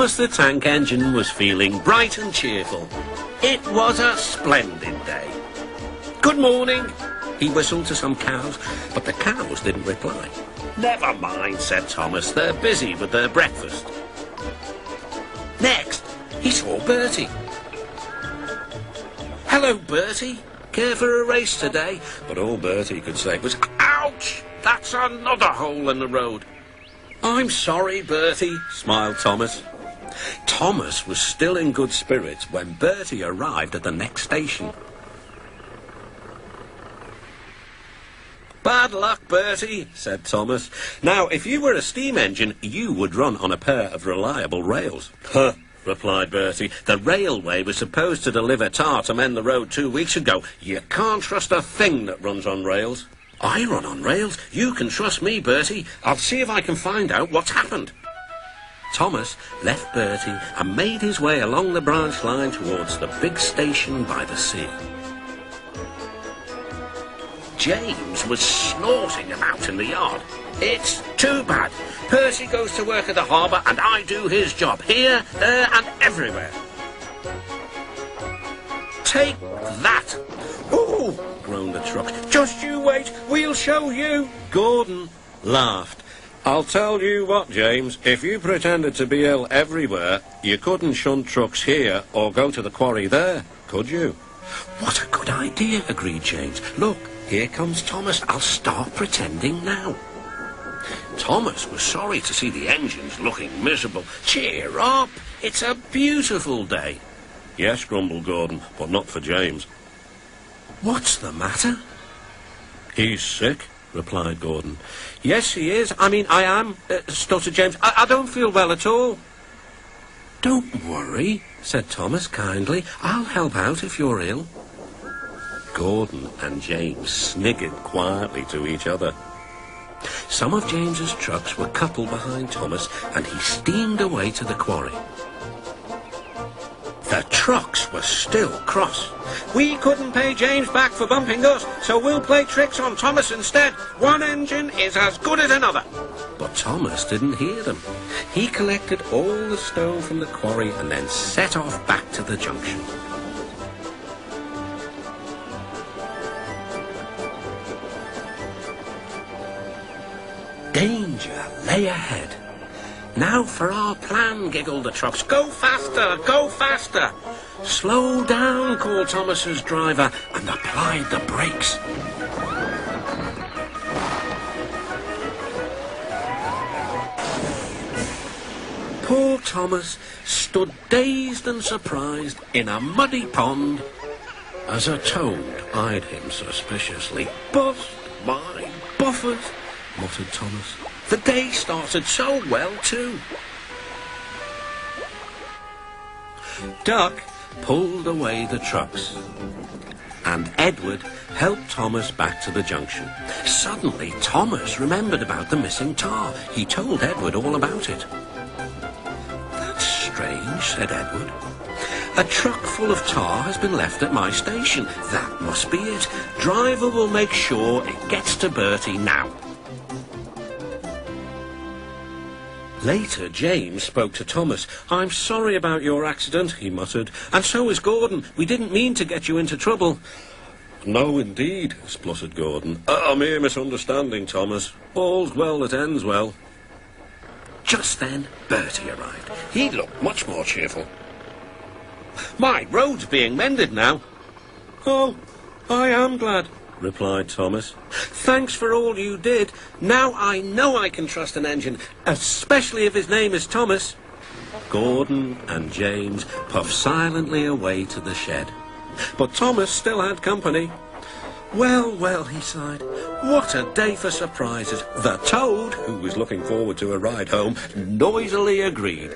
Thomas the Tank Engine was feeling bright and cheerful. It was a splendid day. "Good morning," he whistled to some cows, but the cows didn't reply. "Never mind," said Thomas, "they're busy with their breakfast." Next, he saw Bertie. "Hello, Bertie. Care for a race today?" But all Bertie could say was, "Ouch! That's another hole in the road." "I'm sorry, Bertie," smiled Thomas. Thomas was still in good spirits when Bertie arrived at the next station. "Bad luck, Bertie," said Thomas. "Now, if you were a steam engine, you would run on a pair of reliable rails." "Huh," replied Bertie. "The railway was supposed to deliver tar to mend the road 2 weeks ago. You can't trust a thing that runs on rails." "I run on rails. You can trust me, Bertie. I'll see if I can find out what's happened." Thomas left Bertie and made his way along the branch line towards the big station by the sea. James was snorting about in the yard. "It's too bad. Percy goes to work at the harbour and I do his job, here, there and everywhere." "Take that!" "Ooh!" groaned the truck. "Just you wait, we'll show you." Gordon laughed. "I'll tell you what, James, if you pretended to be ill everywhere, you couldn't shunt trucks here or go to the quarry there, could you?" "What a good idea," agreed James. "Look, here comes Thomas. I'll start pretending now." Thomas was sorry to see the engines looking miserable. "Cheer up, it's a beautiful day." "Yes," grumbled Gordon, "but not for James." "What's the matter?" "He's sick," replied Gordon. "Yes, he is. I am," stuttered James. I don't feel well at all." "Don't worry," said Thomas kindly. "I'll help out if you're ill." Gordon and James sniggered quietly to each other. Some of James's trucks were coupled behind Thomas, and he steamed away to the quarry. The trucks were still cross. "We couldn't pay James back for bumping us, so we'll play tricks on Thomas instead. One engine is as good as another." But Thomas didn't hear them. He collected all the stone from the quarry and then set off back to the junction. Danger lay ahead. "Now for our plan," giggled the trucks. "Go faster, go faster." "Slow down," called Thomas's driver, and applied the brakes. Poor Thomas stood dazed and surprised in a muddy pond as a toad eyed him suspiciously. "Bust my buffers," muttered Thomas. The day started so well, too. Duck pulled away the trucks, and Edward helped Thomas back to the junction. Suddenly, Thomas remembered about the missing tar. He told Edward all about it. "That's strange," said Edward. "A truck full of tar has been left at my station. That must be it. Driver will make sure it gets to Bertie now." Later, James spoke to Thomas. "I'm sorry about your accident," he muttered. "And so is Gordon. We didn't mean to get you into trouble." "No, indeed," spluttered Gordon. "A mere misunderstanding, Thomas. All's well that ends well." Just then, Bertie arrived. He looked much more cheerful. "My road's being mended now." "Oh, I am glad," replied Thomas. "Thanks for all you did. Now I know I can trust an engine, especially if his name is Thomas." Gordon and James puffed silently away to the shed. But Thomas still had company. "Well, well," he sighed, "what a day for surprises." The toad, who was looking forward to a ride home, noisily agreed.